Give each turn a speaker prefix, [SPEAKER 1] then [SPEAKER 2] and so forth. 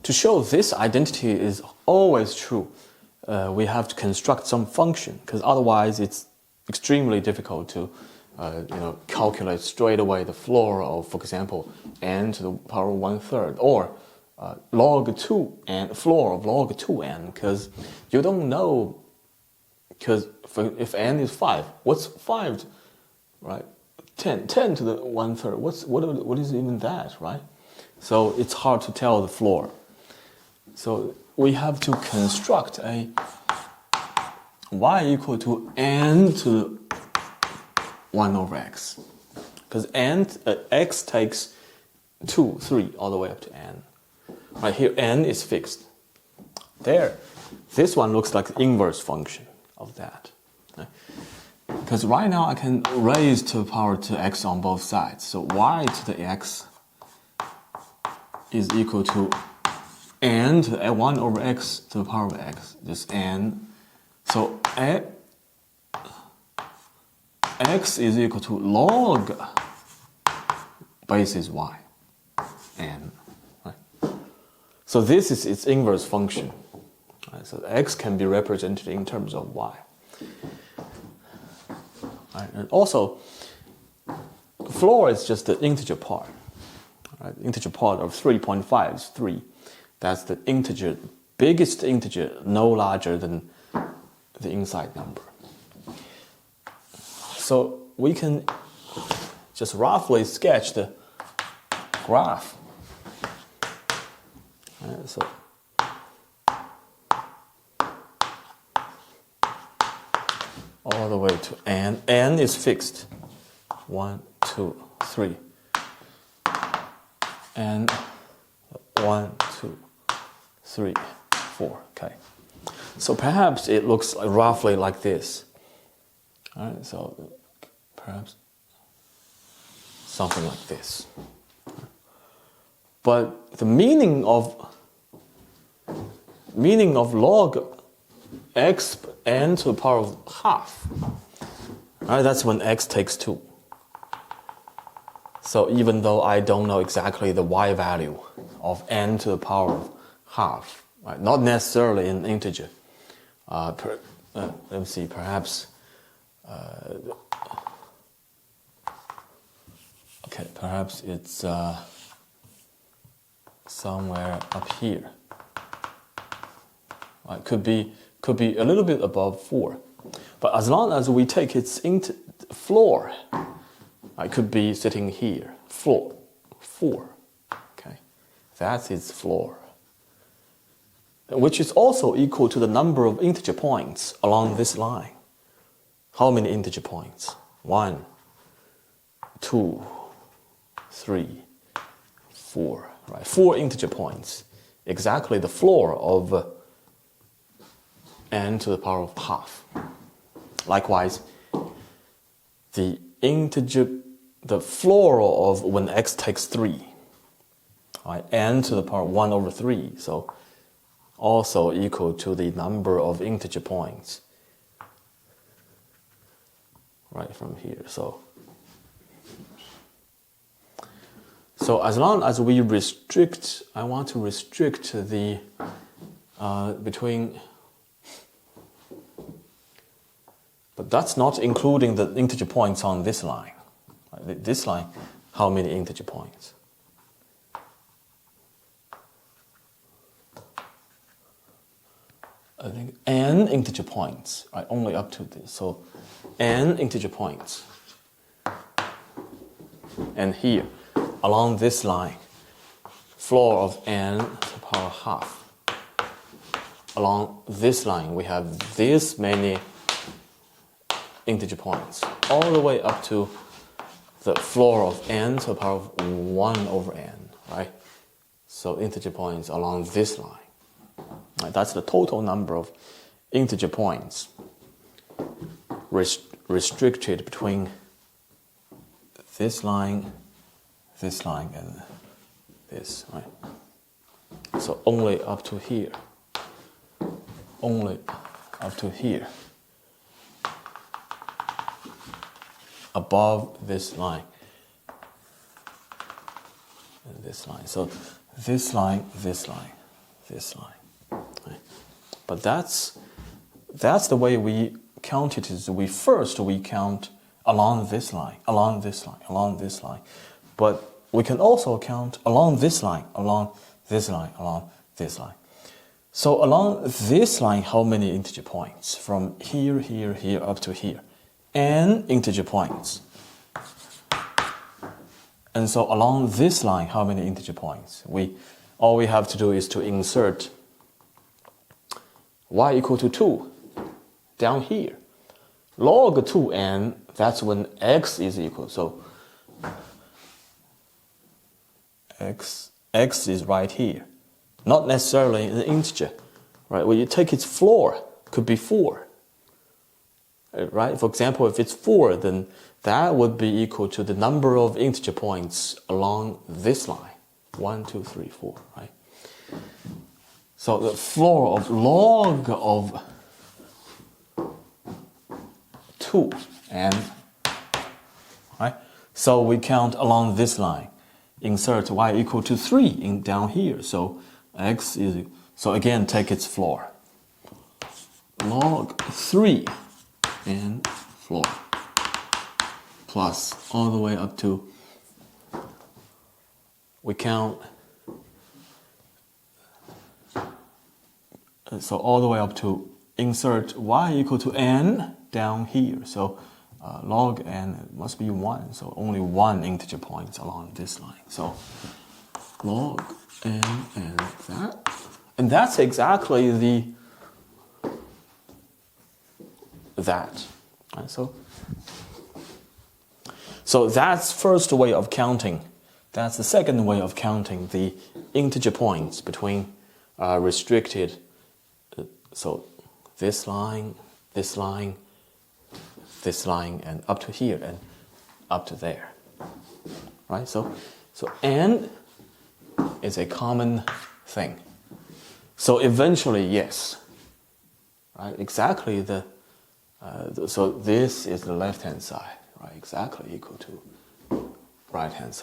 [SPEAKER 1] to show this identity is always true, we have to construct some function, because otherwise it's extremely difficult to calculate straight away the floor of, for example, n to the power of 1/3, or log 2 and floor of log 2n, because you don't know, because if n is 5, what's 5, right? 10 to the 1/3, what is even that, right? So it's hard to tell the floor. So we have to construct a y equal to n to 1 over x, because x takes 2, 3, all the way up to n. Right here, n is fixed. There, this one looks like the inverse function of that. Because right now I can raise to the power to x on both sides. So y to the x is equal to n to the 1 over x to the power of x, just n. So x is equal to log basis y, n. Right? So this is its inverse function. Right? So x can be represented in terms of y. Right? And also, floor is just the integer part. Right? Integer part of 3.5 is 3. That's the integer, biggest integer, no larger than the inside number. So we can just roughly sketch the graph. So all the way to n. N is fixed. 1, 2, 3. And 1, 2, 3, 4. Okay. So perhaps it looks roughly like this. All right. So perhaps something like this. But the meaning of log x n to the power of half, right, that's when x takes 2. So even though I don't know exactly the y value of n to the power of half, right, not necessarily an integer. Let me see, perhaps, okay, perhaps it's somewhere up here. It could be a little bit above 4, but as long as we take its floor, it could be sitting here. Floor 4. Okay, that's its floor, which is also equal to the number of integer points along this line. How many integer points? 1, 2, 3, 4. Right, 4 integer points. Exactly the floor of n to the power of half. Likewise, the floor of when x takes 3, right, n to the power 1 over 3, so also equal to the number of integer points right from here. So as long as we restrict, I want to restrict the between, but that's not including the integer points on this line. This line, how many integer points? I think n integer points, right, only up to this. So n integer points. And here, along this line, floor of n to the power half. Along this line, we have this many integer points, all the way up to the floor of n to the power of 1 over n, right? So integer points along this line. Right, that's the total number of integer points restricted between this line, and this, right? So only up to here. Only up to here. Above this line. And this line. So this line, this line. Right? But that's the way we count it. Is we count along this line, along this line, along this line. But we can also count along this line, along this line, along this line. So along this line, how many integer points? From here, here, here, up to here. N integer points. And so along this line, how many integer points? All we have to do is to insert y equal to 2 down here. Log 2n, that's when x is equal. So x is right here. Not necessarily an integer, right? When you take its floor, could be 4, right? For example, if it's 4, then that would be equal to the number of integer points along this line. 1, 2, 3, 4, right? So the floor of log of 2n, right? So we count along this line. Insert y equal to 3 down here. So x is, so again, take its floor. Log 3 and floor. Plus all the way up to, we count, so all the way up to insert y equal to n down here. So log n must be 1, so only 1 integer point along this line. So log n and that. And that's exactly that. Right, so that's first way of counting. That's the second way of counting the integer points between restricted, so this line, this line, this line, and up to here and up to there. Right? So n is a common thing. So eventually, yes. Right? Exactly so this is the left-hand side, right? Exactly equal to right-hand side.